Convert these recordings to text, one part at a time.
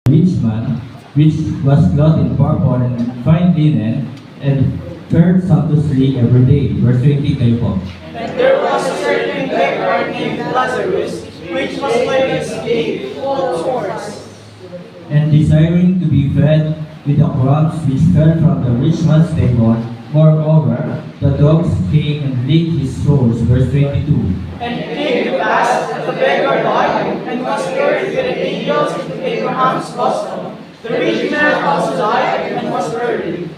rich man, which was clothed in purple and fine linen, and fared sumptuously every day. Verse 20 kayo po. And there was a certain beggar named Lazarus, which was laid in a cave full of sores, And desiring to be fed with the crumbs which fell from the rich man's table, moreover, the dogs came and licked his sores. Verse 22. and it came to pass that the beggar died, and was buried with the angels into Abraham's bosom. The rich man also died, and was buried.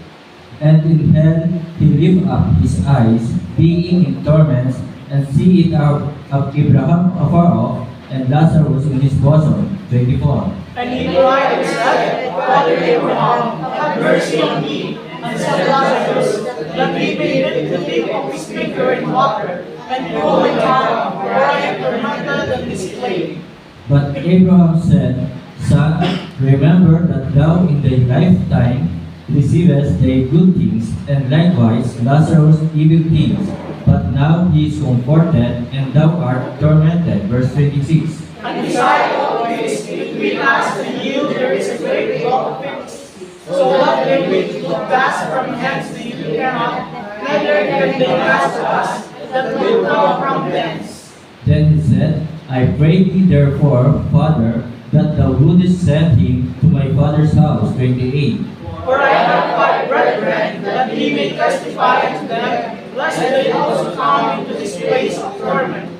And in hell he lifted up his eyes, being in torments, and see it out of Abraham afar off, and Lazarus in his bosom. 24. And he cried and said, Father Abraham, have mercy on me, and said Lazarus, that he may dip of his finger in water, and cool my tongue, for I am tormented in this flame. But Abraham said, Son, remember that thou in thy lifetime receivest thy good things, and likewise Lazarus evil things. But now he is comforted, and thou art tormented. Verse 26. And beside all this, between us and you there is a great gulf fixed, so that they which will pass from hence to you cannot, neither can they pass to us that will come from thence. Then he said, I pray thee therefore, Father, that thou wouldest send him to my father's house. 28. For I have 5 brethren, that he may testify unto them, lest they also come into this place of torment.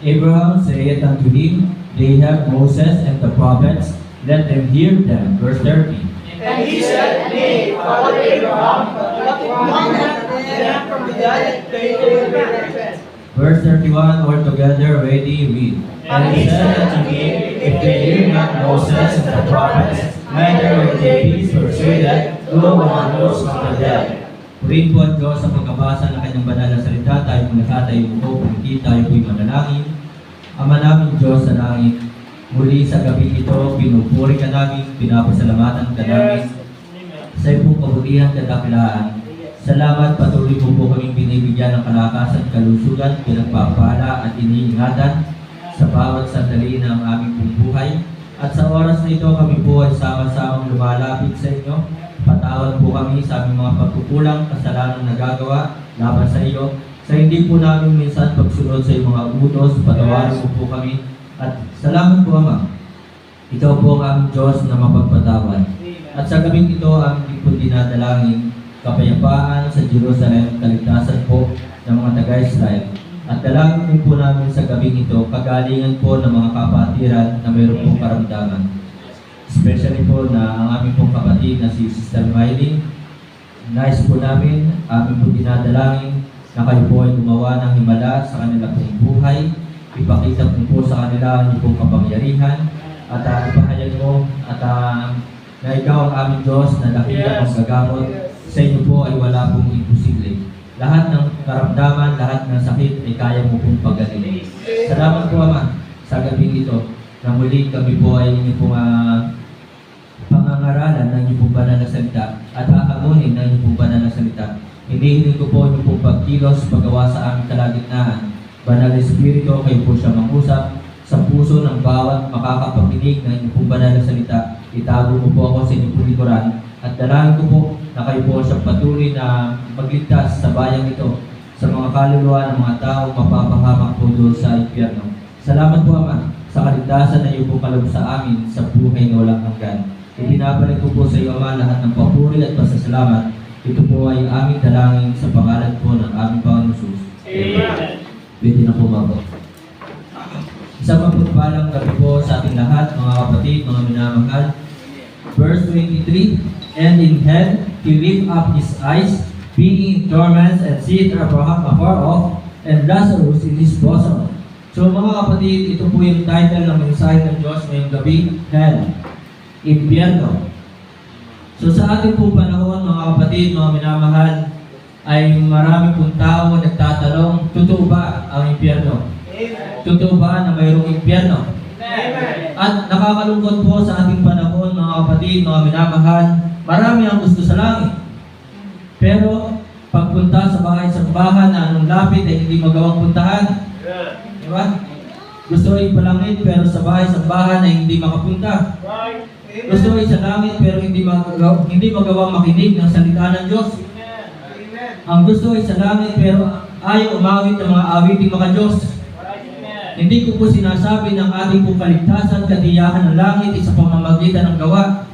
Abraham saith unto him, They have Moses and the prophets, let them hear them. Verse 30. And he said, Nay, Father Abraham, but if one them from the dead, they will repent. Verse 31, altogether ready read. And he said unto him, If they hear not Moses and the prophets, neither will they be persuaded, though one rose from the dead. Purihin po ang Diyos sa pagkabasa ng kanyang banal na salita, tayo po nakatayo po, pumiti tayo po'y manalangin. Ama namin Diyos sa langit, muli sa gabi ito, pinupuri ka namin, pinapasalamatan ka namin sa iyong kabutihan at dakilaan. Salamat, patuloy mo po kaming binibigyan ng kalakasan, kalusugan, pinagpapala at iniingatan sa bawat sandali ng aming pong buhay. At sa oras na ito, kami po ay sama-samang lumalapit sa inyo. Patawad po kami sa aming mga pagkukulang, kasalanan na nagagawa laban sa iyo. Sa hindi po namin minsan pagsunod sa iyong mga utos, patawarin mo po kami. At salamat po, Ama. Ikaw po ang aming Diyos na mapagpatawad. At sa gabing ito, aming po dinadalangin kapayapaan sa Jerusalem, kaligtasan po ng mga taga-Israel. At dalangin din po namin sa gabing ito, kagalingan po ng mga kapatiran na mayroon pong karamdaman. Especially po na ang aming pong kapatid na si Sister Miley. Nais po namin, aming po dinadalangin na kayo po ay gumawa ng himala sa kanila pong buhay. Ipakita po sa kanila ang iyong pong kapangyarihan at ipahayag mo at na ikaw ang aming Diyos na dakila ang gagamot. Sa inyo po ay wala pong imposible. Lahat ng karamdaman, lahat ng sakit ay kaya mo pong paggalingin. Salamat po, Ama, sa gabing ito na muli kami po ay inyong pong pangangaralan ng inyong pong banal na salita at hakamunin ng inyong pong banal na salita. Hinihiling ko po inyong pong pagkilos, paggawa sa aming kalagitnaan. Banal na Espiritu, kayo po siya mangusap sa puso ng bawat makakapakinig ng inyong pong banal na salita. Itago mo po ako sa inyong pong likuran at dalangin ko po na kayo po siyang patuloy na magligtas sa bayang ito sa mga kaluluwa ng mga tao mapapahamak po doon sa impyerno. Salamat po, Ama, sa kaligtasan na iyo po kaloob sa amin sa buhay na walang hanggan. Ibinabalik ko po sa iyo, Ama, lahat ng papuri at pasasalamat. Ito po ay aming dalangin sa pangalan po ng aming Panginoon Jesus. Amen. Pwede na po mabo. Isang mapagpalang gabi po sa ating lahat, mga kapatid, mga minamahal. Verse 23, And in hell he lifted up his eyes, being in torments, and seeth Abraham afar off, and Lazarus in his bosom. So mga kapatid, ito po yung title ng mensahe ng Diyos ngayong gabi, Hell, Impyerno. So sa ating po panahon, mga kapatid, mga minamahal, ay marami pong tao nagtatanong, totoo ba ang impyerno? Totoo ba na mayroong impyerno? At nakakalungkot po sa ating panahon, mga kapatid, mga minamahal, marami ang gusto sa langit. Pero pagpunta sa bahay sa bahan na anong lapit ay hindi magawang puntahan. Diba? Gusto ay palangit pero sa bahay-sambahan ay hindi makapunta. Gusto ay sa langit pero hindi magawang makinig ng salita ng Diyos. Ang gusto ay sa langit pero ayaw umawit ng mga awiting mga Diyos. Hindi ko po sinasabi ng ating pong kaligtasan, katiyakan ng langit ay sa pamamagitan ng gawa.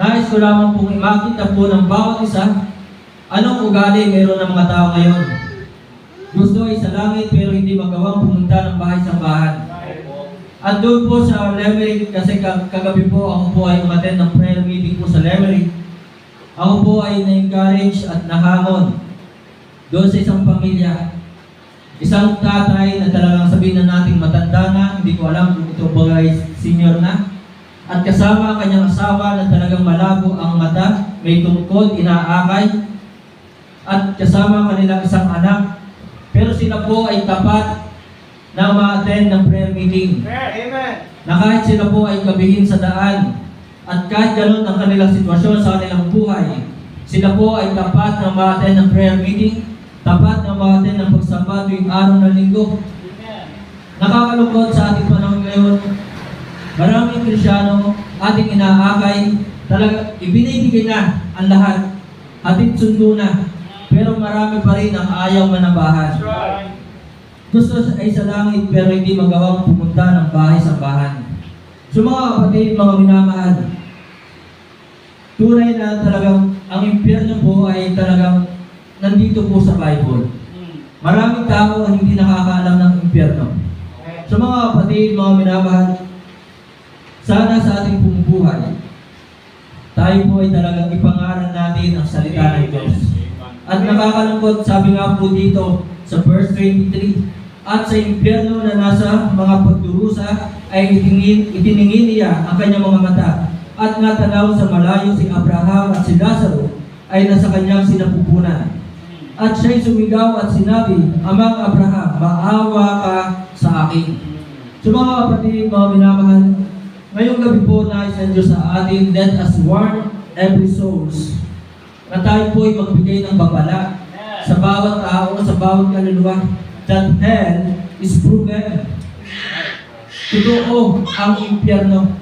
Nais ko lamang pong makita po ng bawat isa anong ugali meron ng mga tao ngayon. Gusto ay sa langit pero hindi magawang pumunta ng bahay-sambahan. At doon po sa Limerick, kasi kagabi po ako po ay umattend ng prayer meeting po sa Limerick. Ako po ay na-encourage at nahamon doon sa isang pamilya. Isang tatay na talagang sabihin na nating matanda na, hindi ko alam kung ito ba ay senior na. At kasama ang kanyang asawa na talagang malabo ang mata, may tungkod, inaakay. At kasama ang kanilang isang anak. Pero sila po ay tapat na ma-attend ng prayer meeting. Amen. Na kahit sila po ay gabihin sa daan, at kahit gano'n ang kanilang sitwasyon sa kanilang buhay, sila po ay tapat na ma-attend ng prayer meeting, tapat na ma-attend ng pagsamba tuwing araw ng linggo. Nakakalungkot sa ating panahon ngayon, maraming Kristyano ating inaakay, talaga ibinibigay na ang lahat, hatid sundo na, pero marami pa rin ang ayaw manabahan. Gusto ay sa langit pero hindi magawang pumunta ng bahay-sambahan. So mga kapatid, mga minamahal, tunay na talagang ang impyerno po ay talagang nandito po sa Bible. Maraming tao ang hindi nakakaalam ng impyerno. So mga kapatid, mga minamahal, sana sa ating pumubuhay, tayo po ay talagang ipangaral natin ang salita ng Diyos. At nakakalungkot, sabi nga po dito sa verse 23, at sa impyerno na nasa mga pagdurusa ay itiningin niya ang kanyang mga mata. At natanaw sa malayo si Abraham at si Lazaro ay nasa kanyang sinapupunan. At siya'y sumigaw at sinabi, Amang Abraham, maawa ka sa akin. So mga kapatid, mga minamahal, ngayong gabi po nais ng Diyos sa atin, let us warn every souls na tayo po ay magbigay ng babala sa bawat tao, sa bawat kaluluwa, that hell is proven. Totoo ang impyerno.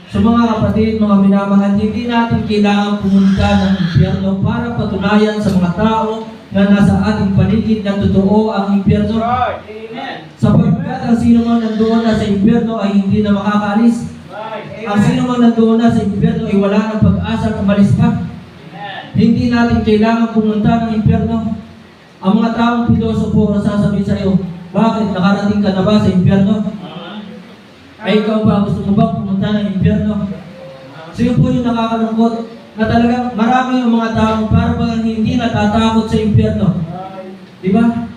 So mga kapatid, mga minamahal, hindi natin kailangan pumunta ng impyerno para patunayan sa mga tao na nasa ating paligid na totoo ang impyerno. Sapagkat ang sino man nandoon na sa impyerno ay hindi na makakaalis. Ang sino man nandoon na sa impyerno ay wala ng pag-asa umalis pa. Hindi natin kailangan pumunta ng impyerno. Ang mga taong pilosopo ang sasabihin sa iyo, bakit nakarating ka na ba sa impyerno? Ay ikaw ba, gusto mo ba pumunta ng impyerno? So yun po yung nakakalungkot na talagang marami yung mga taong parang hindi natatakot sa impyerno. Di ba?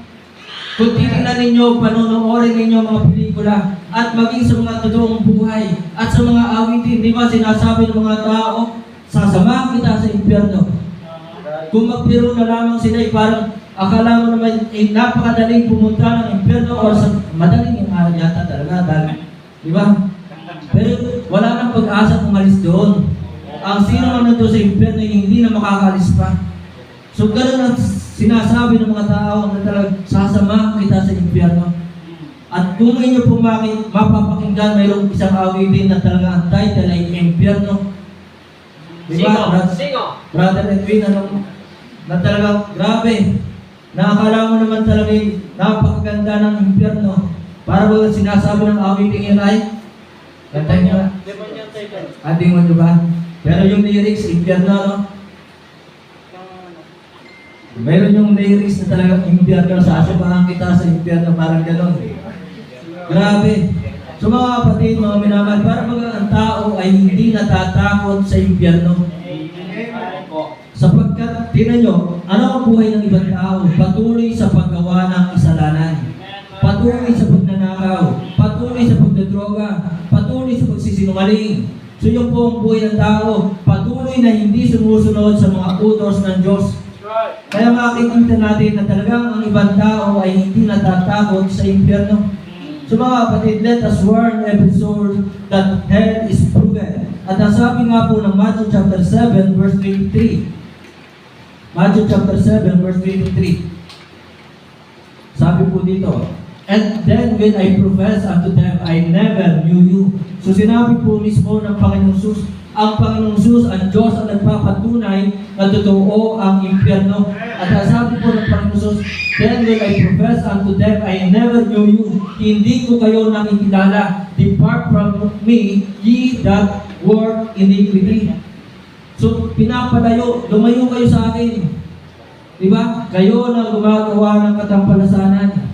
Kung titignan ninyo, panonoorin ninyo mga pelikula at maging sa mga totoong buhay at sa mga awitin, di ba sinasabi ng mga tao, sasamahan kita sa impyerno. Kung magbiro na lamang sila, parang akala mo naman napakadaling pumunta ng impyerno o sa madaling yung araw yata talaga dahil, di ba? Pero wala nang pag-asa umalis doon. Ang sino man nandun sa impyerno hindi na makakalis pa. So ganoon ang sinasabi ng mga tao na talagang sasama kita sa impyerno. At kung inyo po mapapakinggan, mayroong isang awitin na talaga ang title ay impyerno. Di ba? Brother Edwin, na talagang grabe. Nakakala mo naman talaga napakaganda ng impyerno. Para ba sinasabi ng awiting yun ay kantahin nyo? Ating mo nyo ba? Pero yung lyrics, impyerno, no? Meron yung lyrics na talagang impyerno, sasabahan kita sa impyerno, parang gano'n. Grabe. So mga kapatid, mga minamahal, para ang tao ay hindi natatakot sa impyerno. Sapagkat, tingnan nyo, ano ang buhay ng ibang tao? Patuloy sa paggawa ng kasalanan. Patuloy sa pagnanakaw. Patuloy sa pagdadroga. Patuloy sa pagsisinungaling. So yun po ang buhay ng tao. Patuloy na hindi sumusunod sa mga utos ng Diyos. Kaya makikita natin na talagang ang ibang tao ay hindi natatakot sa impyerno. So mga kapatid, let us warn every soul that hell is proven. At ang sabi nga po ng Matthew chapter 7 verse 23. Matthew chapter 7 verse 23. Sabi po dito, And then will I profess unto them, I never knew you. So sinabi po mismo ng Panginoong Sus, ang Panginoong Sus, ang Diyos ang nagpapatunay na totoo ang impyerno. At sabi po ng Panginoong Sus, then will I profess unto them, I never knew you. Hindi ko kayo nakikilala. Depart from me, ye that work iniquity. So pinapalayo, lumayo kayo sa akin. Diba? Kayo na gumagawa ng katampalasanan.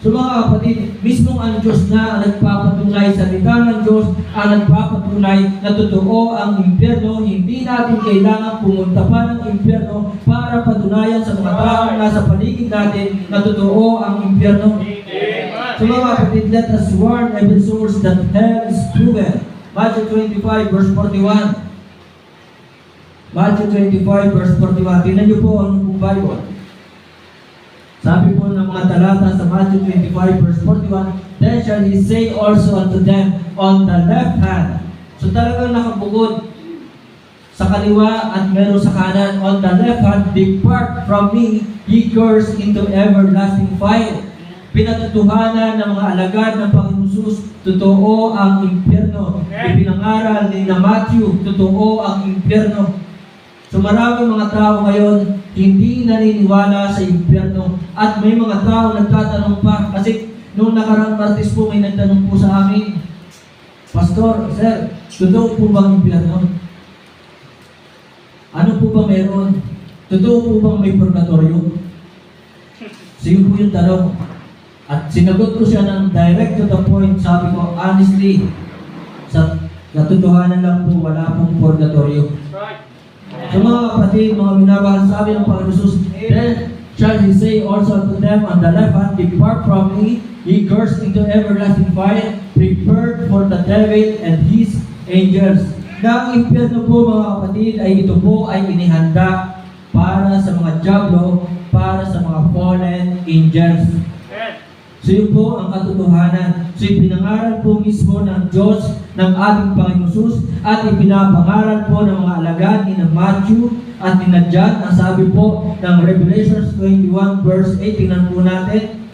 So mga kapatid, mismong ang Diyos na ang nagpapatunay, salita ng Diyos ang nagpapatunay na totoo ang impyerno. Hindi natin kailangan pumunta pa ng impyerno para patunayan sa mga taong nasa paligid natin na totoo ang impyerno. So mga kapatid, let us warn every source that hell is proven. Matthew 25 verse 41. Matthew 25 verse 41. Tingnan niyo po ang Bible. Sabi po ng mga talata sa Matthew 25 verse 41, then shall he say also unto them on the left hand. So talagang nakabukod sa kaliwa at meron sa kanan. On the left hand, depart from me, ye cursed, into everlasting fire. Pinatutuhanan ng mga alagad ng Panginoon Sus, totoo ang impyerno. Ipinangaral ni na Matthew, totoo ang impyerno. So maraming mga tao ngayon hindi naniniwala sa impyerno. At may mga tao nagtatanong pa. Kasi noong nakarang Martes po may nagtanong po sa amin, Pastor, Sir, totoo po bang impyerno? Ano po ba meron? Totoo po bang may purgatorio? Sige po yung tanong. At sinagot ko siya ng direct to the point. Sabi ko, honestly, sa katotohanan lang po, wala pong purgatorio. So mga kapatid, mga minamahal, sabi ng Panginoon Jesus, then shall he say also unto them on the left hand, depart from me, ye cursed, into everlasting fire, prepared for the devil and his angels. Na ang impyerno po mga kapatid, ay ito po ay inihanda para sa mga diablo, para sa mga fallen angels. So yun po ang katotohanan. So ipinangaral po mismo ng Diyos ng ating Panginoon Jesus at ipinapangaral po ng mga alagad ni na Matthew at ni na John. Ang sabi po ng Revelations 21 verse 8, tingnan po natin.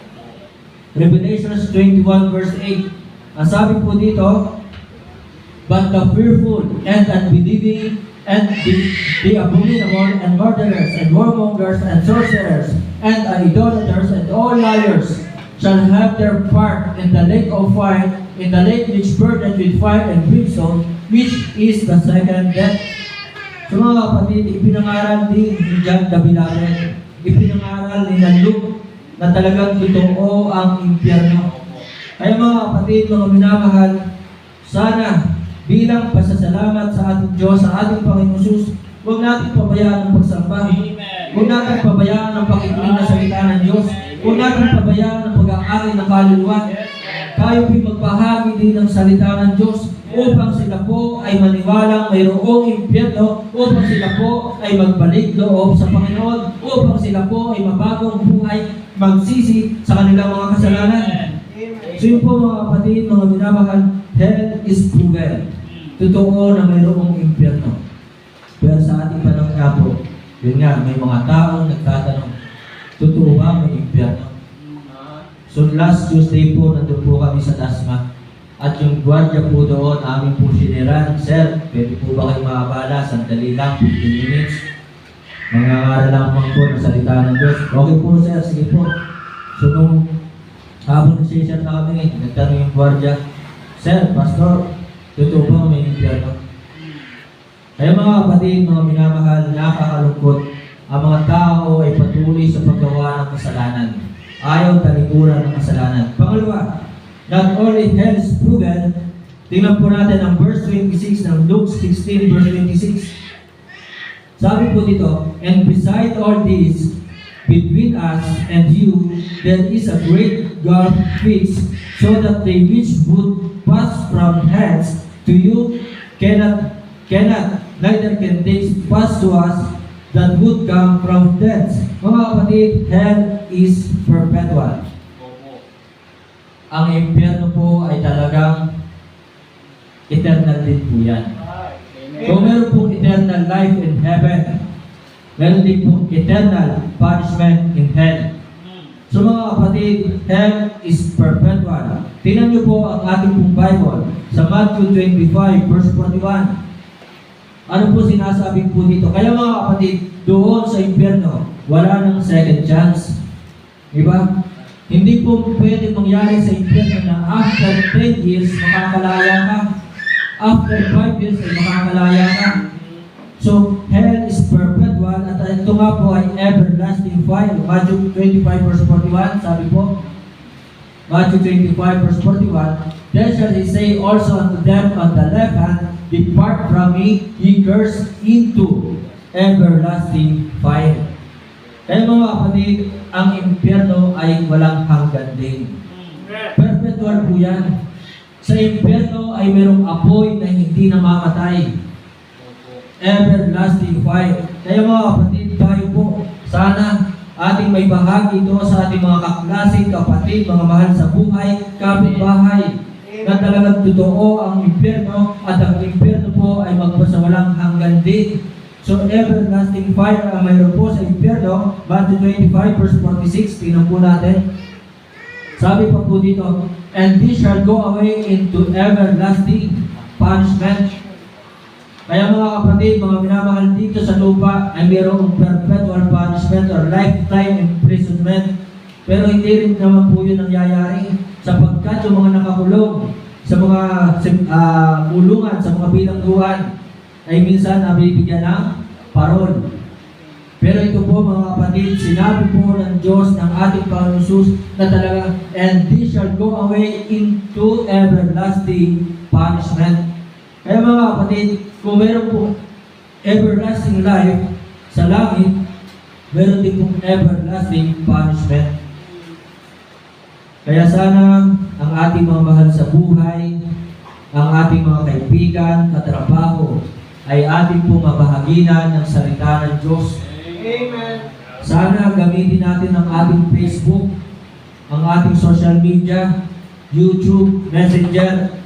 Revelations 21 verse 8. Ang sabi po dito, but the fearful and unbelieving and the abominable and murderers and whoremongers and sorcerers and idolaters and all liars shall have their part in the lake of fire, in the lake which burneth with fire and brimstone, which is the second death. So mga kapatid, ipinangaral din ni John the Beloved, ipinangaral ni Luke na talagang totoo ang impyerno. Kaya mga kapatid, mga minamahal, sana bilang pasasalamat sa ating Diyos, sa ating Panginoon Jesus, huwag natin pabayaan ang pagsamba. Huwag natin pabayaan ang pakikinig na salita ng Diyos. Huwag natin pabayaan ang pag-aari ng kaluluwa. Tayo po'y magbahagi din ng salita ng Diyos upang sila po ay maniwalang mayroong impyerno, upang sila po ay magbalik loob sa Panginoon, upang sila po ay mabagong buhay, magsisi sa kanilang mga kasalanan. So yun po mga kapatid, mga minamahal, hell is proven. Totoo na mayroong impyerno. Pero sa ating panahon nga po, yun nga, may mga taong nagtatanong, totoo ba may impyerno? So last Tuesday po, nandun po kami sa Dasma. At yung gwardiya po doon, amin po siniran, Sir, pwede po ba kayo makabala? Sandali lang, 15 minutes. Mangangaral lang po ng salita ng Diyos. Okay po, Sir, sige po. So nung habang nagsisyan na kami, nagtanong yung gwardiya, Sir, Pastor, totoo ba may impyerno? Kaya mga kapatid, mga minamahal, nakakalungkot, ang mga tao ay patuloy sa paggawa ng kasalanan. Ayaw talikuran ng kasalanan. Pangalawa, not only hell is proven, tingnan po natin ang verse 26 ng Luke 16 verse 26. Sabi po dito, and beside all this, between us and you, there is a great gulf fixed, so that they which would pass from hence to you cannot, neither can they pass to us that would come from thence. Mga kapatid, hell is perpetual. Ang impyerno po ay talagang eternal din po yan. So meron pong eternal life in heaven. Meron din pong eternal punishment in hell. So mga kapatid, hell is perpetual. Tingnan niyo po ang ating pong Bible sa Matthew 25 verse 41. Ano po sinasabi po dito? Kaya mga kapatid, doon sa impyerno, wala nang second chance. Diba? Hindi po pwede mangyari sa impyerno na after 10 years, makakalaya ka. After 5 years, ay makakalaya ka. So, hell is perpetual at ito nga po ay everlasting fire. Matthew 25 verse 41, sabi po, Matthew 25 verse 41, then shall he say also unto them on the left hand, depart from me, ye cursed, into everlasting fire. Kaya mga kapatid, ang impyerno ay walang hanggan din. Perpetual po yan. Sa impyerno ay mayroong apoy na hindi namamatay. Everlasting fire. Kaya mga kapatid, tayo po, sana ating may bahagi ito sa ating mga kaklaseng, kapatid, mga mahal sa buhay, kapitbahay, na talagang totoo ang impyerno at ang impyerno po ay magpasawalang hanggan din. So, everlasting fire ang mayroon po sa impyerno. Matthew 25 verse 46, tingnan po natin. Sabi pa po dito, and they shall go away into everlasting punishment. Kaya mga kapatid, mga minamahal dito sa lupa ay mayroong perpetual punishment or lifetime imprisonment. Pero hindi rin naman po yun nangyayari sapagkat yung mga nakakulong sa mga kulungan, sa mga bilangguan ay minsan nabibigyan ng parol. Pero ito po mga kapatid, sinabi po ng Diyos ng ating Panginoon Jesus na talaga, and they shall go away into everlasting punishment. Kaya mga kapatid, kung meron po everlasting life sa langit, meron din pong everlasting punishment. Kaya sana ang ating mga mahal sa buhay, ang ating mga kaibigan, katrabaho, ay ating pong mabahaginan ng salita ng Diyos. Amen. Sana gamitin natin ang ating Facebook, ang ating social media, YouTube, Messenger.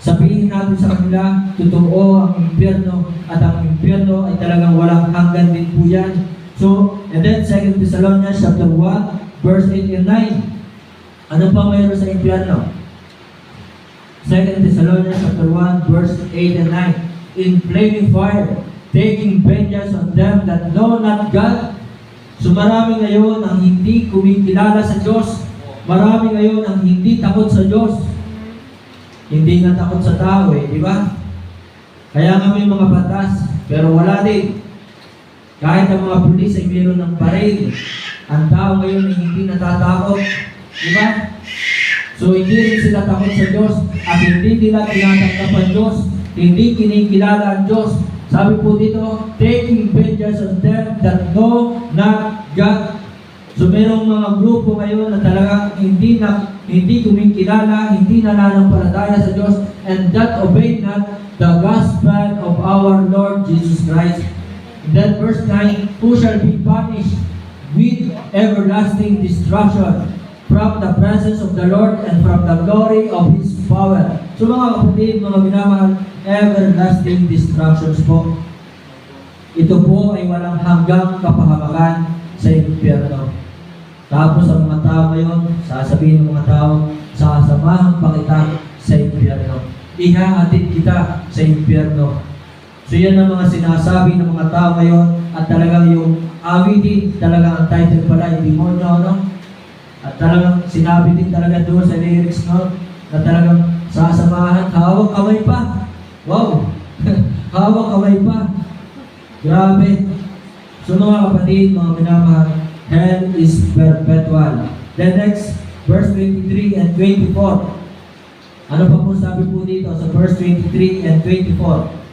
Sabihin natin sa kanila, totoo ang impyerno at ang impyerno ay talagang walang hanggan din po yan. So, and then 2 Thessalonians chapter 1, verse 8 and 9. Ano pa mayroon sa impyerno? 2 Thessalonians chapter 1, verse 8 and 9. In flaming fire, taking vengeance on them that know not God. So marami ngayon ang hindi kumikilala sa Diyos. Marami ngayon ang hindi takot sa Diyos. Hindi nga takot sa tao di ba? Kaya nga may mga batas, pero wala din. Kahit ang mga pulis ay mayroon ng parade, ang tao ngayon ay hindi natatakot, di ba? So hindi rin sila takot sa Diyos at hindi nila tinatanggap ang Diyos, hindi kinikilala ang Diyos. Sabi po dito, taking vengeance on them that know not God. So mayroong mga grupo ngayon na talagang hindi kumikilala, hindi nananampalataya sa Diyos, and that obey not the gospel of our Lord Jesus Christ. And then verse 9, who shall be punished with everlasting destruction from the presence of the Lord and from the glory of His power. So mga kapatid, mga minamahal, everlasting destructions po. Ito po ay walang hanggang kapahamakan sa impyerno. Tapos ang mga tao ngayon, sasabihin ng mga tao, sasamahan pa kita sa impyerno. Ihahatid kita sa impyerno. So yan ang mga sinasabi ng mga tao ngayon at talagang yung awitin, talagang ang title pala ay demonyo, no? At talagang sinabi din talaga doon sa lyrics, no? Na talagang sasamahan, hawak kamay pa. Wow! Hawak kamay pa. Grabe. So mga kapatid, mga minamahal, hell is perpetual. Then next, verse 23 and 24. Ano pa po sabi po dito sa verse 23 and 24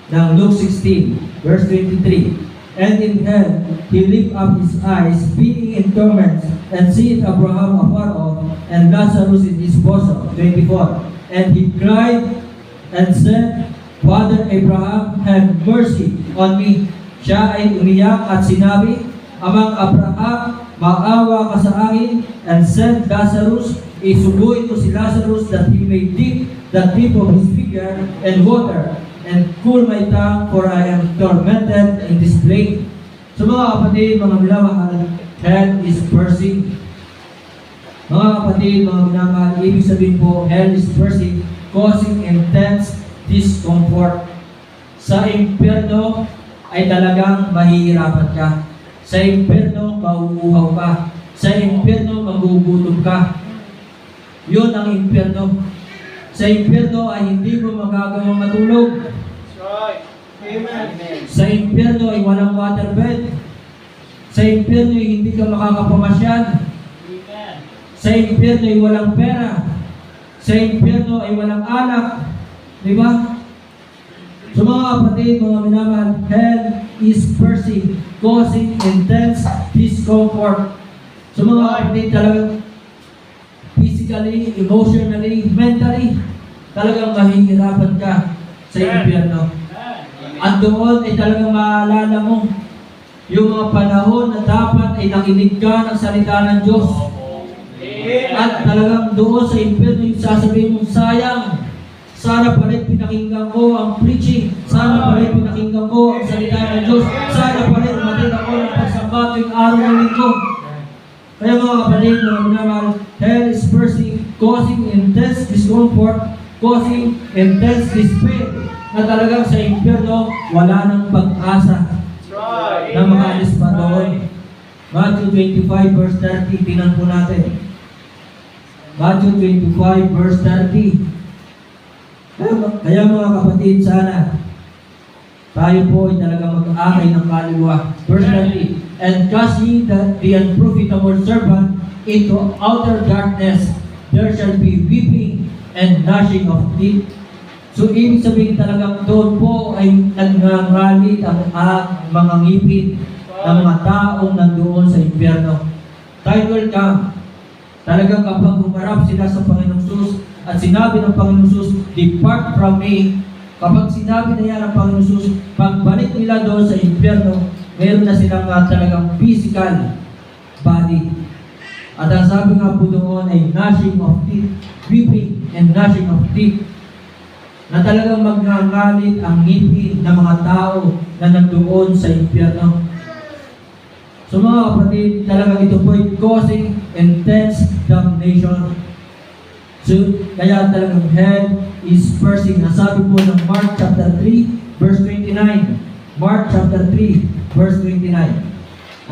ng Luke 16, verse 23. And in hell, he lift up his eyes, being in torments, and seeth Abraham afar off, and Lazarus in his bosom. 24. And he cried and said, Father Abraham, have mercy on me. Siya ay umiyak at sinabi, Amang Abraham, maawa ka sa akin, and send Lazarus, isuguin mo si Lazarus that he may dip the tip of his finger and water, and cool my tongue, for I am tormented in this flame. So mga kapatid, mga minamahal, hell is bursting. Mga kapatid, mga minamahal, ibig sabihin po, hell is pursuing, causing intense discomfort. Sa impyerno ay talagang mahihirapan ka. Sa impyerno, mauuhaw ka. Sa impyerno, magugutom ka. Yun ang impyerno. Sa impyerno ay hindi mo magagawang matulog. Sa impyerno ay walang waterbed. Sa impyerno ay hindi ka makakapamasyal. Sa impyerno ay walang pera. Sa impyerno ay walang anak. Di ba? So mga kapatid, mga minamahal, hell is pursuing, causing intense discomfort. So mga kapatid, talagang physically, emotionally, mentally, talagang mahihirapan ka sa impyerno. At doon ay talagang maalala mo yung mga panahon na dapat ay nakinig ka ng salita ng Diyos. At talagang doon sa impyerno yung sasabihin mong sayang, sana pa rin pinakinggan ko ang preaching, sana pa rin pinakinggan ko ang salita ng Diyos, sana pa rin umatid ako ng pagsamba tuwing araw ng linggo. Kaya mga kapatid, mga minamahal, hell is pursuing, causing intense discomfort, causing intense despair, na talagang sa impyerno wala nang pag-asa na makaalis pa doon. Matthew 25 verse 30, tingnan po natin. Matthew 25 verse 30. Kaya mga kapatid, sana tayo po ay talagang mag-aakay ng kaluluwa. Verse 30. And cast ye the unprofitable servant into outer darkness, there shall be weeping and gnashing of teeth. So ibig sabihin talagang doon po ay nagngangalit ang mga ngipin ng mga taong nandoon sa impyerno. Title ka, talagang kapag humarap sila sa Panginoong Sus at sinabi ng Panginoong Sus, depart from me. Kapag sinabi na yan ng Panginoong Sus, pagbalik nila doon sa impyerno, meron na silang talagang physical body. At ang sabi nga po doon ay gnashing of teeth, weeping and gnashing of teeth, na talagang magngangalit ang ngipin ng mga tao na nandoon sa impyerno. So mga kapatid, talagang ito po ay causing intense damnation. So, kaya talagang hell is pursuing. Nasabi po ng Mark chapter 3, verse 29. Mark chapter 3, verse 29.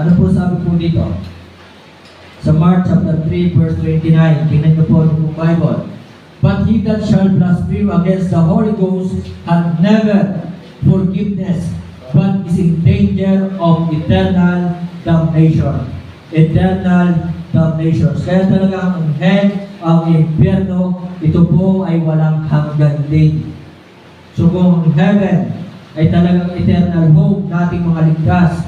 Ano po sabi po dito? Sa Mark chapter 3, verse 29, tingnan niyo po ng Bible. But he that shall blaspheme against the Holy Ghost hath never forgiveness, but is in danger of eternal damnation. Eternal damnation. Kaya talaga ang hell, ang impyerno, ito po ay walang hanggan din. So kung heaven ay talagang eternal hope nating mga ligtas,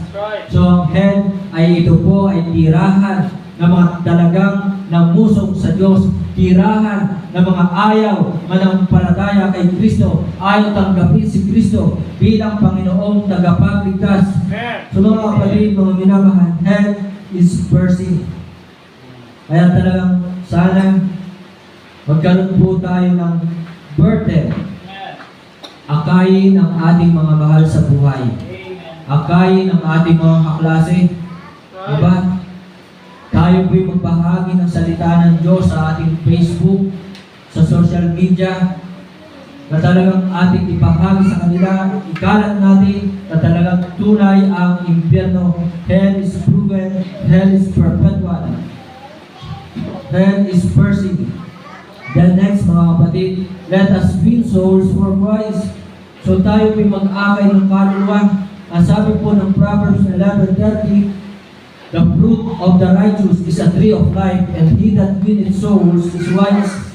so ang hell ay ito po ay tirahan ng mga talagang namusong sa Diyos, tirahan ng mga ayaw manampalataya kay Kristo, ayaw tanggapin si Kristo bilang Panginoong tagapagligtas. So mga kapatid, mga minamahal, hell is pursuing. Kaya talagang sana magkaroon po tayo ng burden. Akayin ang ating mga mahal sa buhay. Akayin ang ating mga kaklase. Diba? Tayo po'y magbahagi ng salita ng Diyos sa ating Facebook, sa social media, na talagang ating ipahagi sa kanila, ikalat natin na talagang tunay ang impyerno. Hell is proven, hell is perpetual. Hell is pursuing. Then next mga kapatid, let us win souls for Christ. So tayo po'y mag-akay ng kaluluwa. Ang sabi po ng Proverbs 11:30, the fruit of the righteous is a tree of life, and he that winneth souls is wise.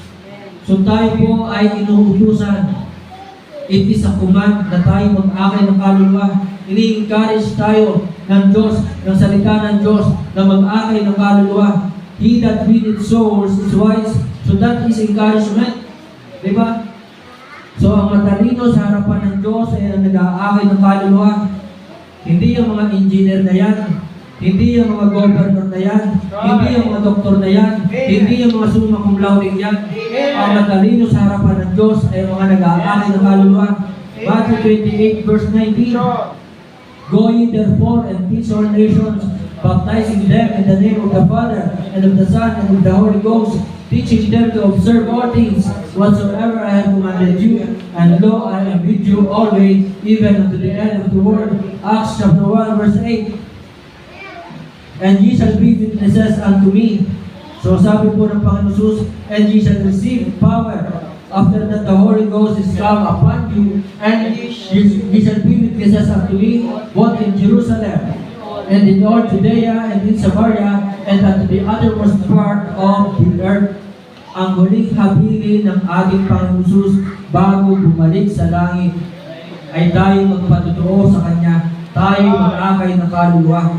So tayo po ay inuutusan. It is a command na tayo mag-akay ng kaluluwa. Ini-encourage tayo ng Diyos, ng salita ng Diyos, na mag-akay ng kaluluwa. He that winneth souls is wise. So that is encouragement. Diba? So ang matalino sa harapan ng Diyos ay ang nag-aakay ng kaluluwa. Hindi yung mga engineer na yan. Hindi yung mga governor na yan. Hindi yung mga doktor na yan. Hindi yung mga summa cum laude yan. Ang matalino sa harapan ng Diyos ay mga nag-aakay ng kaluluwa. Matthew 28 verse 19. Go ye therefore and teach all nations, baptizing them in the name of the Father, and of the Son, and of the Holy Ghost, teaching them to observe all things whatsoever I have commanded you. And lo, I am with you always, even unto the end of the world. Acts chapter 1, verse 8. And ye shall be witnesses unto me. So sabi po ng Panginoon Jesus, and ye shall receive power after that the Holy Ghost is come upon you, and ye shall be witnesses unto me, both in Jerusalem, and in all Judea, and in Samaria, and unto the uttermost part of the earth. Ang huling habilin ng ating Panginoon Jesus bago bumalik sa langit ay tayo magpatutuo sa Kanya, tayo mag-akay ng kaluluwa.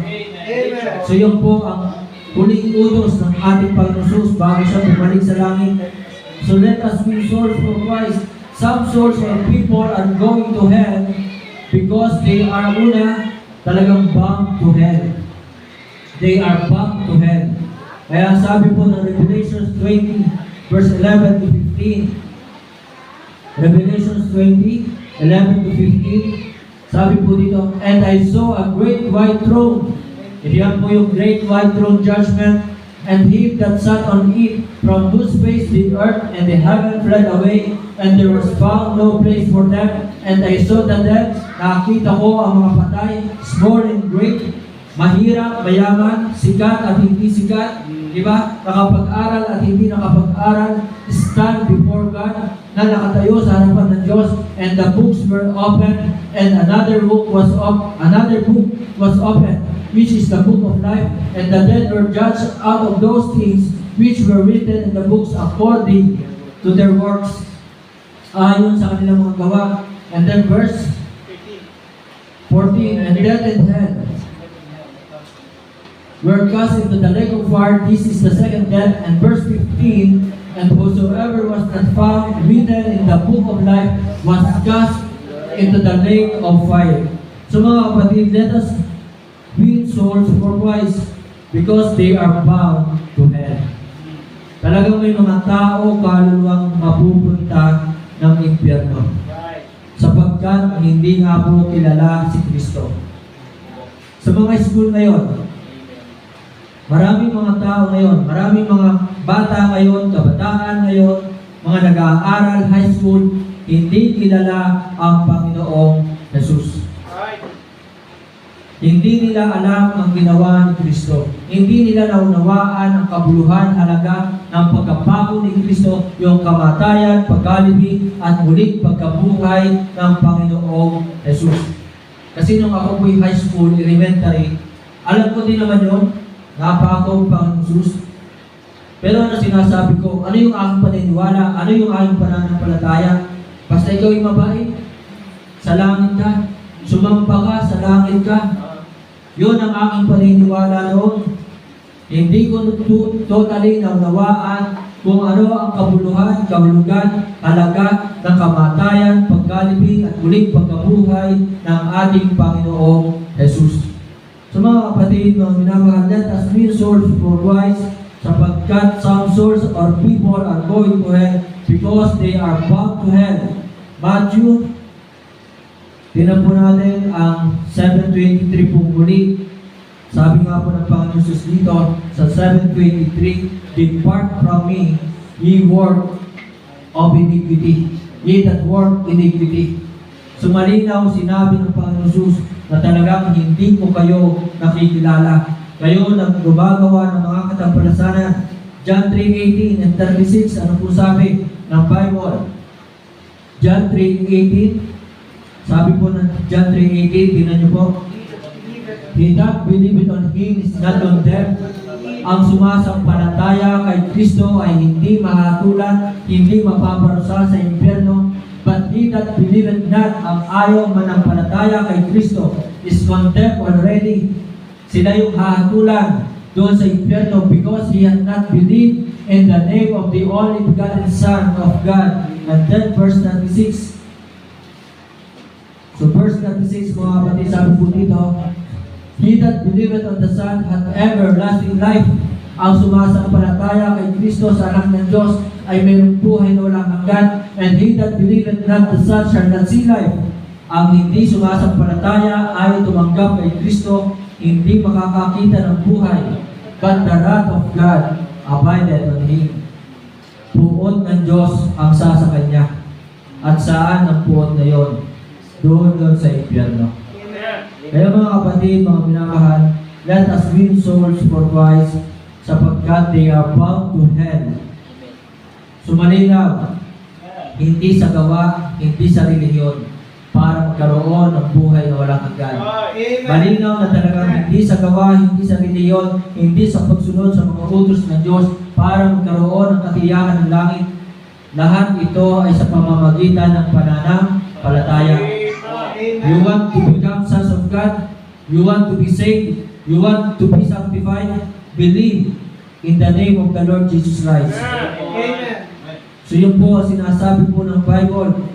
So yun po ang huling utos ng ating Panginoon Jesus bago siya bumalik sa langit. So let us win souls for Christ. Some souls or people are going to hell because they are talagang bound to hell. They are bound to hell. Kaya sabi po ng Revelations 20, verse 11 to 15. Revelations 20, 11 to 15. Sabi po dito, and I saw a great white throne. Yan po yung great white throne judgment, and he that sat on it, from whose face the earth and the heaven fled away, and there was found no place for them. And I saw the dead. Nakita ko ang mga patay, small and great, mahirap, mayaman, sikat at hindi sikat, di ba? Nakapag-aral at hindi nakapag-aral, stand before God, na nakatayo sa harapan ng Diyos, and the books were opened, and another book was opened, which is the book of life, and the dead were judged out of those things which were written in the books according to their works, ayon sa kanilang mga gawa. And then verse 14, and death and hell were cast into the lake of fire. This is the second death. And verse 15, and whosoever was not found written in the book of life was cast into the lake of fire. So mga kapatid, let us win souls for Christ because they are bound to hell. Talagang may mga tao kaluluwang mapupunta ng impyerno sapagkat hindi nga po kilala si Kristo. Sa mga school ngayon, maraming mga tao ngayon, maraming mga bata ngayon, kabataan ngayon, mga nag-aaral, high school, hindi kilala ang Panginoong Jesus. Hindi nila alam ang ginawa ni Kristo. Hindi nila naunawaan ang kabuluhan, halaga ng pagkabago ni Kristo, yung kamatayan, pagkalibing, at muling pagkabuhay ng Panginoong Jesus. Kasi nung ako po'y high school, elementary, alam ko din naman yun, napako Panginoong Jesus. Pero ano sinasabi ko, ano yung aking paniniwala, ano yung aking pananampalataya? Basta ikaw ay mabait, sa langit ka, sumamba ka, sa langit ka. Yun ang aking paniniwala noon. Hindi ko totally naunawaan kung ano ang kabuluhan, kahulugan, halaga ng kamatayan, pagkalibing at muling pagkabuhay ng ating Panginoong Jesus. So mga kapatid, mga minamahal, let us win souls for Christ sapagkat some souls or people are going to hell because they are bound to hell. Matthew, tinan po natin ang 7:23 po muli. Sabi nga po ng Panginoon Jesus dito sa 7:23, depart from me, ye work of iniquity, ye that work iniquity. So malinaw sinabi ng Panginoon Jesus na talagang hindi ko kayo nakikilala. Kayo nang gumagawa ng mga katampalasanan. John 3:18 and 36, ano po sabi ng Bible? John 3:18, sabi po ng John 3:18, tingnan niyo po. He that believeth on Him is not condemned. Ang sumasampalataya kay Kristo ay hindi mahatulan, hindi mapaparusa sa impyerno. But he that believeth not, ang ayaw manampalataya kay Kristo, is condemned already. Sila yung hahatulan doon sa impyerno because he had not believed in the name of the only begotten Son of God. And then verse 36. So verse 36, mga kapatid, sabi po dito, he that believeth on the Son hath everlasting life. Ang sumasampalataya kay Kristo sa anak ng Diyos ay mayroong buhay na walang hanggan. And he that believeth not the Son shall not see life. Ang hindi sumasampalataya ay tumanggap kay Kristo, hindi makakakita ng buhay, but the wrath of God abideth on him. Puot ng Diyos ang sa kanya. At saan ang puot na yon? Doon sa impyerno. Kaya mga kapatid, mga minamahal, let us win souls for Christ sapagkat they are bound to hell. Sumalinaw, hindi sa gawa, hindi sa relihiyon, para magkaroon ng buhay na walang hanggan. Malinaw na talagang hindi sa gawa, hindi sa relihiyon, hindi sa pagsunod sa mga utos ng Diyos para magkaroon ng katiyakan ng langit. Lahat ito ay sa pamamagitan ng pananampalataya. You want to become sons of God? You want to be saved? You want to be sanctified? Believe in the name of the Lord Jesus Christ. Amen. So yun po ang sinasabi po ng Bible.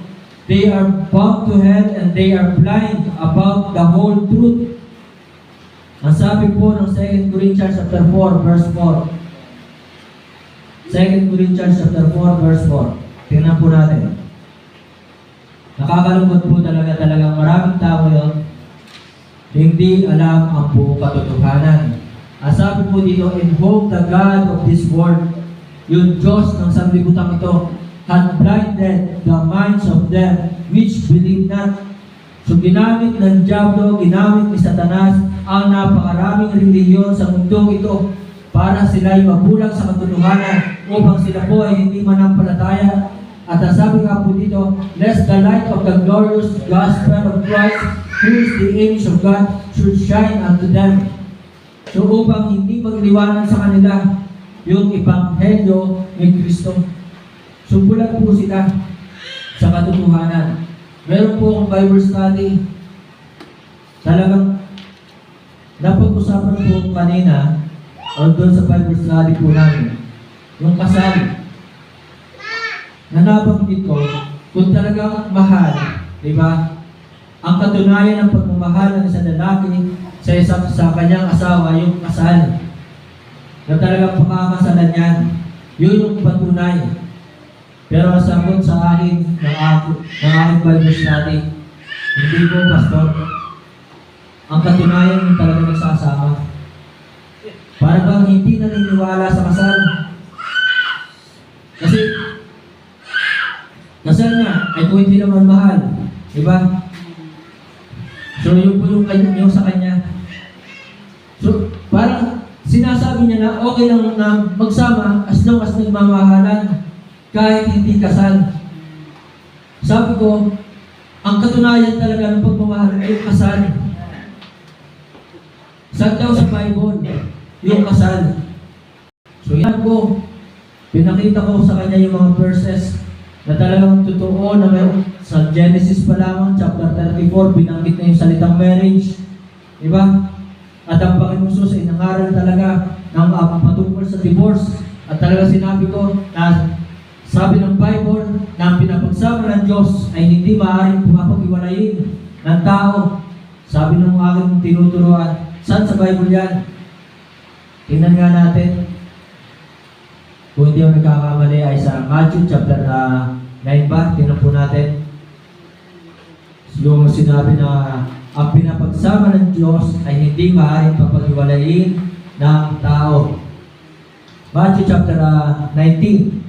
They are bound to hell and they are blind about the whole truth. Ang sabi po ng 2 Corinthians chapter 4 verse 4. 2 Corinthians chapter 4 verse 4. Tingnan po natin. Nakakalungkot po talagang maraming tao yun hindi alam ang buong katotohanan. Ang sabi po dito, in whom the God of this world, yung Diyos ng sanlibutan ito, had blinded the minds of them which believe not. So ginamit ng Diablo, ginamit ni Satanas ang napakaraming relihiyon sa mundong ito para sila'y mabulag sa katotohanan upang sila po ay hindi manampalataya. At ang sabi nga po dito, lest the light of the glorious gospel of Christ, who is the image of God, should shine unto them. So upang hindi magliwanag sa kanila yung ebanghelyo ni Kristo. So bulag po sila sa katotohanan. Meron po akong Bible study. Talagang napag-usapan po kanina o doon sa Bible study po namin. Yung kasal. Nanabanggit ko kung talagang mahal, di ba? Ang katunayan ng pagmamahal ng isang lalaki sa kanyang asawa, yung kasal. Na talagang pakakasalan yan. Yun yung patunay. Pero ang sagot sa akin ng aking Bible study, hindi po, Pastor. Ang katunayan yung talagang nagsasama. Para bang hindi naniniwala sa kasal. Kasi, kasal nga, ay kung hindi naman mahal. Diba? So, yun po yung sa kanya. So, parang sinasabi niya na okay lang na magsama as long as nagmamahalan. Kahit hindi kasal. Sabi ko, ang katunayan talaga ng pagmamahal ay yung kasal. Saan daw sa Bible? Yung kasal. So yan po, pinakita ko sa kanya yung mga verses na talagang totoo na meron. Sa Genesis pa lamang, chapter 34, binanggit na yung salitang marriage. Diba? At ang Panginoon Jesus ay nangaral talaga ng patungkol sa divorce. At talaga sinabi ko na sabi ng Bible na ang pinapagsama ng Diyos ay hindi maaaring pumapag-iwalayin ng tao. Sabi ng aking tinuturuan, saan sa Bible yan? Tingnan nga natin. Kung hindi ako nagkakamali ay sa Matthew chapter 9 ba? Tingnan po natin. Yung sinabi na ang pinapagsama ng Diyos ay hindi maaaring papag-iwalayin ng tao. Matthew chapter 19.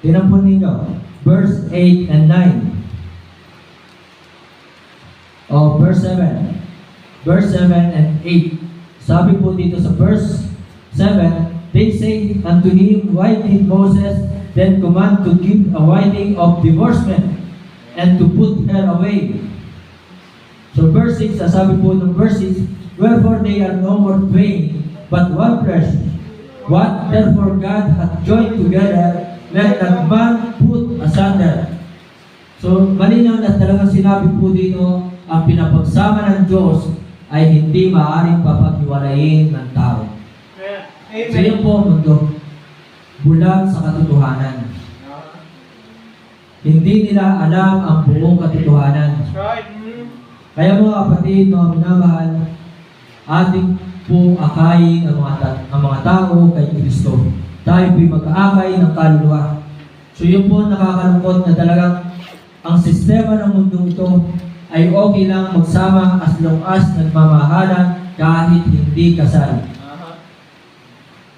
Tingnan po ninyo, verse 8 and 9. O, verse 7. Verse 7 and 8. Sabi po dito sa verse 7, they say unto him, why did Moses then command to give a writing of divorcement and to put her away? So verse 6, sabi po ng verse 6, wherefore they are no more twain, but one flesh. What therefore God hath joined together, let that man put asunder. So, malinaw na talagang sinabi po dito, ang pinapagsama ng Diyos ay hindi maaaring papaghiwalayin ng tao. Amen. So, yun po mundo. Bulag sa katotohanan. Hindi nila alam ang buong katotohanan. That's right. Kaya mga kapatid, mga minamahal, ating po akayin ang mga tao kay Kristo. Tayo po'y mag-aakay ng kaluluwa. So yun po nakakalungkot na talagang ang sistema ng mundong ito ay okay lang magsama as long as nagmamahalan kahit hindi kasal.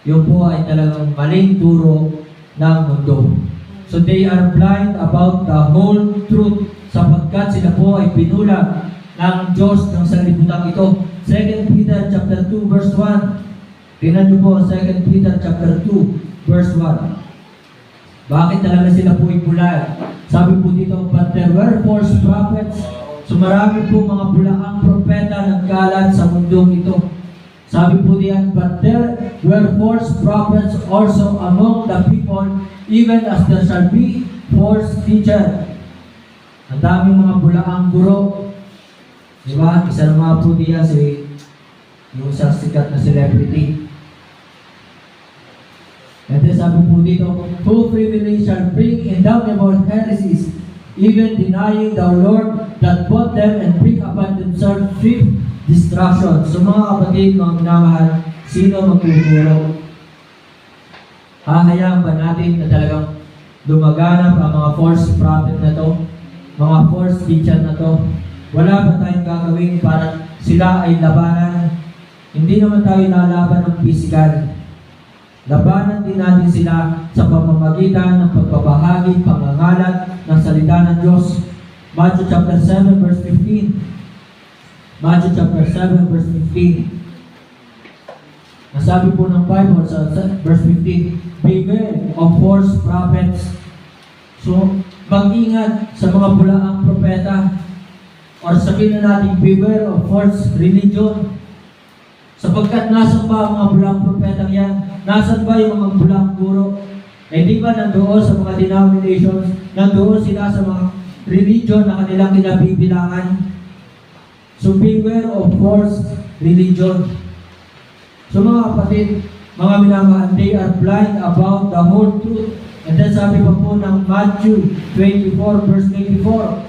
Yun po ay talagang maling turo ng mundo. So they are blind about the whole truth sapagkat sila po ay pinulag ng Diyos ng sanlibutan ito. 2 Peter chapter 2 verse 1. Tingnan niyo po 2 Peter chapter 2 verse 1. Bakit talaga sila po ay bulag? Sabi po dito, but there were false prophets. So marami po mga bulaang propeta ng kalat sa mundong ito. Sabi po diyan, but there were false prophets also among the people, even as there shall be false teacher. Ang daming mga bulaang guro. Diba? Isa na mga po diyan yung isang sikat na celebrity. And then sabi po dito, who privilege shall bring indomitable heresies, even denying the Lord that bought them and bring upon themselves swift destruction. So mga kapatid, mga minamahal, sino magtuturo? Hahayaan ba natin na talagang lumaganap ang mga false prophet na to, mga false teacher na to? Wala ba tayong gagawin para sila ay labanan? Hindi naman tayo lalaban ng physical. Labanan din natin sila sa pamamagitan ng pagbabahagi, pangangalat ng salita ng Diyos. Matthew chapter 7 verse 15. Matthew chapter 7 verse 15. Nasabi po ng Bible sa verse 15, beware of false prophets. So, mag-ingat sa mga bulaang propeta. Or sabihin na natin, beware of false religion. Sapagkat nasan ba ang mga bulaang propeta yan? Nasan ba yung mga bulaang guro? Eh di ba nandoon sa mga denominations, nandoon sila sa mga religion na kanilang kinabibilangan? So beware of false religion. So mga kapatid, mga minamahal, they are blind about the whole truth. And then sabi pa po ng Matthew 24 verse 24.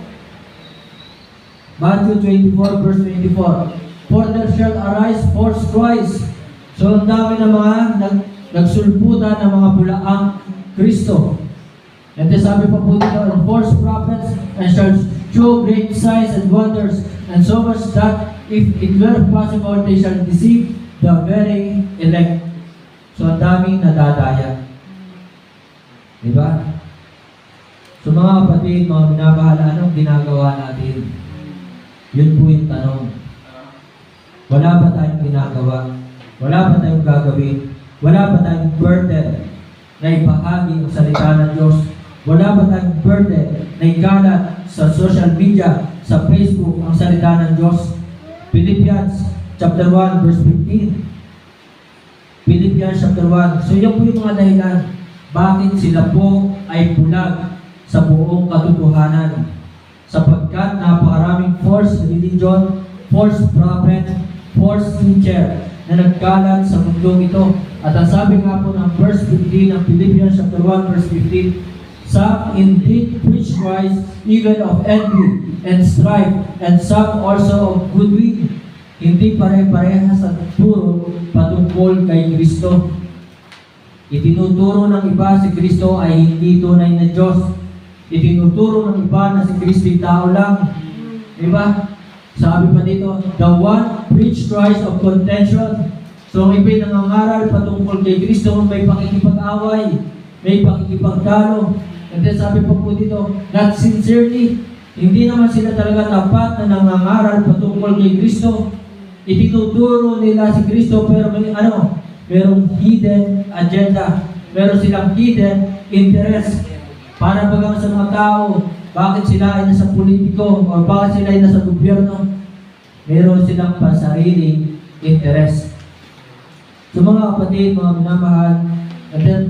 Matthew 24 verse 24. For there shall arise false Christ. So ang dami na mga nagsulputan ng mga bulaang Kristo. And then sabi pa po dito, and false prophets, and shall show great signs and wonders, and so much that if it were possible, they shall deceive the very elect. So ang daming nadadaya. Diba? So mga kapatid, mga minamahal, anong ginagawa natin? Yun po yung tanong. Wala ba tayong ginagawa? Wala ba tayong gagawin? Wala ba tayong burden na ibahagi ang salita ng Diyos? Wala ba tayong burden na igalat sa social media, sa Facebook, ang salita ng Diyos? Philippians chapter 1 verse 15. Philippians chapter 1. So yan po yung mga dahilan. Bakit sila po ay bulag sa buong katotohanan? Sapagkat napakaraming false religion, false prophet, false teacher na nagkalat sa mundong ito. At ang sabi nga po ng verse 15 ng Philippians chapter 1 verse 15, some indeed preach Christ even of envy and strife, and some also of goodwill. Hindi pare-parehas ang turo patungkol kay Kristo. Itinuturo ng iba si Kristo ay hindi tunay na Diyos. Itinuturo ng iba na si Kristo ay tao lang. Diba? Sabi pa dito, the one preach Christ of contention. So ang iba'y nangangaral patungkol kay Kristo, may pakikipag-away, may pakikipagtalo. And then sabi pa po dito, not sincerely. Hindi naman sila talaga tapat na nangangaral patungkol kay Kristo. Itinuturo nila si Kristo pero merong hidden agenda. Meron silang hidden interest. Para bagang sa mga tao, bakit sila ay nasa politiko o bakit sila ay nasa gobyerno? Meron silang pansariling interest. So mga kapatid, mga minamahal, and then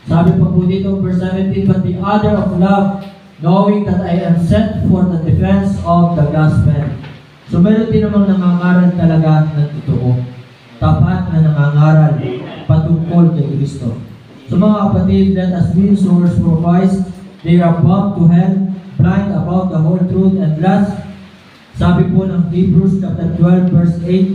sabi pa po dito, verse 17, but the other of love, knowing that I am sent for the defense of the gospel. So meron din namang nangangaral talaga ng totoo. Tapat na nangangaral patungkol kay Kristo. So mga kapatid, let us be source for Christ. They are bound to hell, blind about the whole truth. And last, sabi po ng Hebrews chapter 12 verse 8,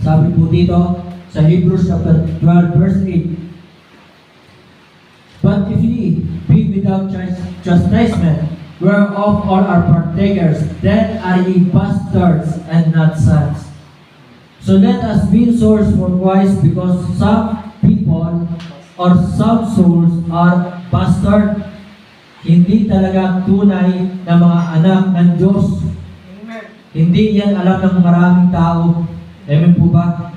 sabi po dito sa Hebrews chapter 12 verse 8, but if ye be without chastisement, whereof all are partakers, then are ye bastards and not sons. So let us be source for Christ, because some people or some souls are bastard. Hindi talaga tunay na mga anak ng Diyos. Hindi yan alam ng maraming tao. Amen po ba?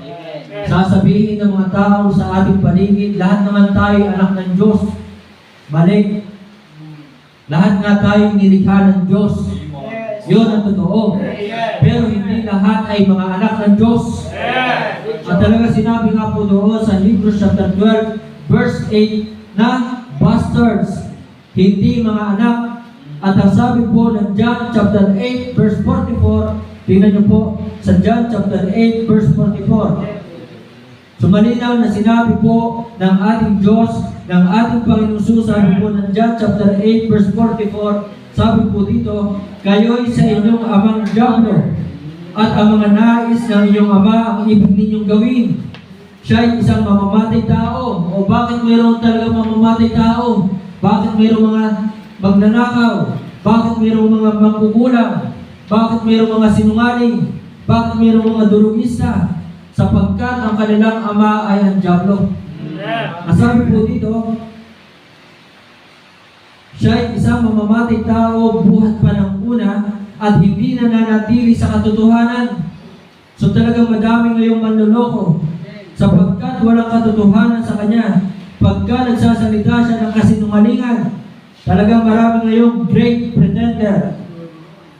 Sasabihin ng mga tao sa ating paligid, lahat naman tayo anak ng Diyos. Mali. Lahat nga tayo nilikha ng Diyos. Yun ang totoo. Pero hindi lahat ay mga anak ng Diyos. At talaga sinabi nga po doon sa Hebrews chapter 12, verse 8, na bastards, hindi mga anak. At ang sabi po ng John chapter 8, verse 44, tingnan niyo po sa John chapter 8, verse 44. So malinaw na sinabi po ng ating Diyos, ng ating Panginoon Jesus, sabi po ng John chapter 8, verse 44, sabi po dito, kayo'y sa inyong amang diablo, at ang mga nais ng inyong ama ang ibig ninyong gawin. Siya'y isang mamamatay tao. O bakit mayroon talagang mamamatay tao? Bakit mayroong mga magnanakaw? Bakit mayroong mga mangkukulang? Bakit mayroong mga sinungaling? Bakit mayroong mga durugista? Sapagkat ang kanilang ama ay ang diablo. Nasabi po dito, siya'y isang mamamatay tao buhat pa ng una at hindi na nanatili sa katotohanan. So talagang madami ngayong manloloko sapagkat walang katotohanan sa kanya. Pagka nagsasalita siya ng kasinungalingan, talagang marami ngayong great pretender.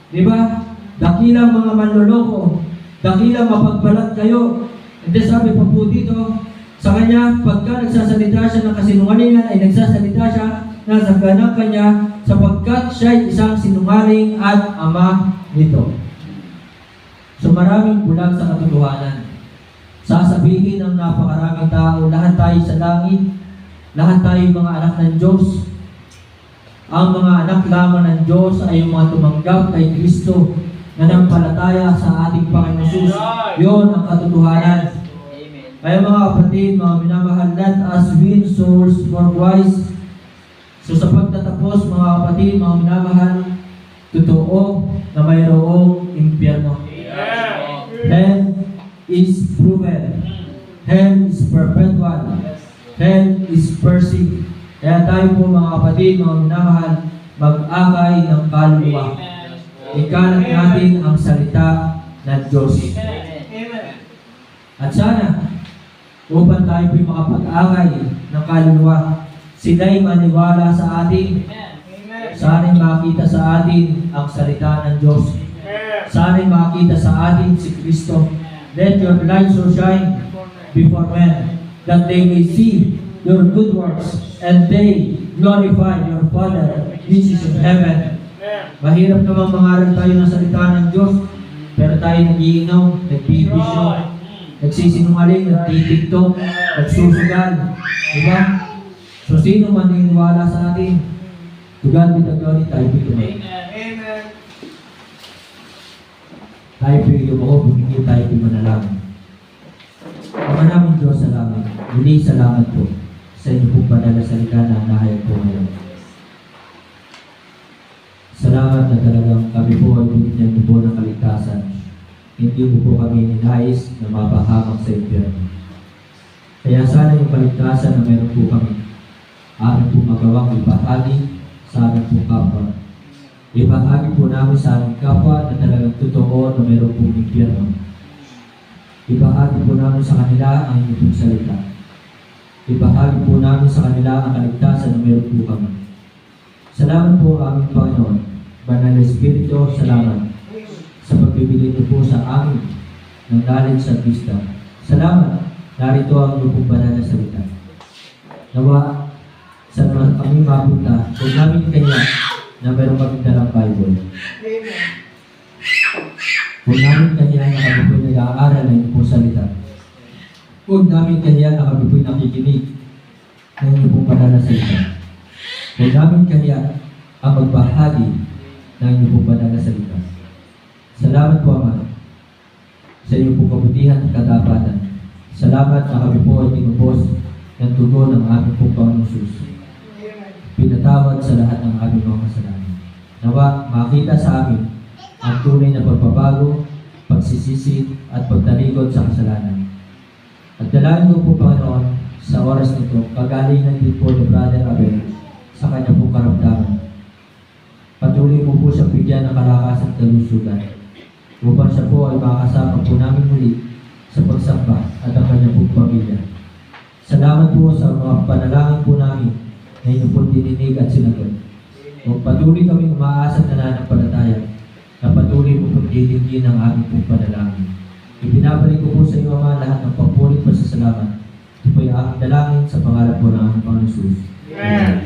Diba? Dakilang mga manloloko, dakilang mapagbalat kayo. And then sabi pa po dito, sa kanya, pagka nagsasalita siya ng kasinungalingan, ay nagsasalita siya na sa ganang kanya, sapagkat siya isang sinungaling at ama nito. So maraming bulag sa katotohanan. Sasabihin ng napakaraming tao, lahat tayo sa langit, lahat tayo mga anak ng Diyos. Ang mga anak lamang ng Diyos ay yung mga tumanggap kay Kristo, nanampalataya sa ating Panginoon Jesus. Yun ang katotohanan. Kaya mga kapatid, mga minamahal, let us win souls for Christ. So sa pagtatapos, mga kapatid, mga minamahal, totoo na mayroong impyerno. Hell is proven. Hell is perpetual. Hell is perceived. Kaya tayo po mga kapatid, mga minamahal, mag-akay ng kaluluwa. Ikalat natin ang salita ng Diyos. At sana, upang tayo po'y makapag-akay ng kaluluwa, sila'y maniwala sa atin. Sana'y makita sa atin ang salita ng Diyos. Sana'y makita sa atin si Kristo. Let your light so shine before men, that they may see your good works, and they glorify your Father which is in heaven. Mahirap namang mangaral tayo ng salita ng Diyos, pero tayo nagiinom, nagbibisyo, nagsisinungaling, nagtitiktok, nagsusugal. Diba? So sino man niniwala sa atin? To God be the glory, tayo pituloy. Tayo pituloy, bumigil tayo manalangin. Ama namin Diyos, salamat. Muli salamat po sa inyo pong padala salita na nahayag po ngayon. Salamat na talagang kami po ay binigyan mo po ng kaligtasan. Hindi mo po kami ninais na mapahamak sa impyerno. Kaya sana yung kaligtasan na meron po kami, amin po magawang ibahagi sa aming po kapwa. Ibahagi po namin sa aming kapwa na talagang totoo na meron po impyerno. Ibahagi po namin sa kanila ang inyong pong salita. Ibahagi po namin sa kanila ang kaligtasan na meron po kami. Salamat po aming Panginoon. Banal na Espiritu, salamat sa pagbibigay niyo po sa amin ng knowledge at wisdom. Salamat, narito ang inyong banal na salita. Nawa, sa kami mapunta, kung namin kaya na meron kami dalang Bible. Kung namin kaya na kami po'y nag-aaral ng inyong salita. Kung namin kaya na kami po'y nakikinig ng inyong banal na salita. Kung namin kaya ang magbahagi ng inyong banal na salita. Salamat po, Ama, sa inyong pong kabutihan at katapatan. Salamat na kami po ay tinubos ng tugon ng aming pong Panginoon Jesus. Pinatawad sa lahat ng aming mga kasalanan. Nawa makita sa amin ang tunay na pagbabago, pagsisisi at pagtalikod sa kasalanan. At dalangin ko po, Panginoon, sa oras nito, kagalingan din po ni Brother Abel sa kanya pong karamdaman. Patuloy mo po siyang bigyan ng kalakas at kalusugan upang siya po ay makakasama po namin muli sa pagsamba at ang kanyang pong pamilya. Salamat po sa mga panalangin po namin na inyong po dininig at sinagot. Kung patuloy kaming umaasa na nananampalataya na patuloy mo pagdidingin ang aming pong panalangin. Ibinabalik ko po sa iyo, Ama, lahat ng pagpulit pasasalamat. Ito po yung aking dalangin sa pangalan po ng aming Panginoon Jesus. Amen.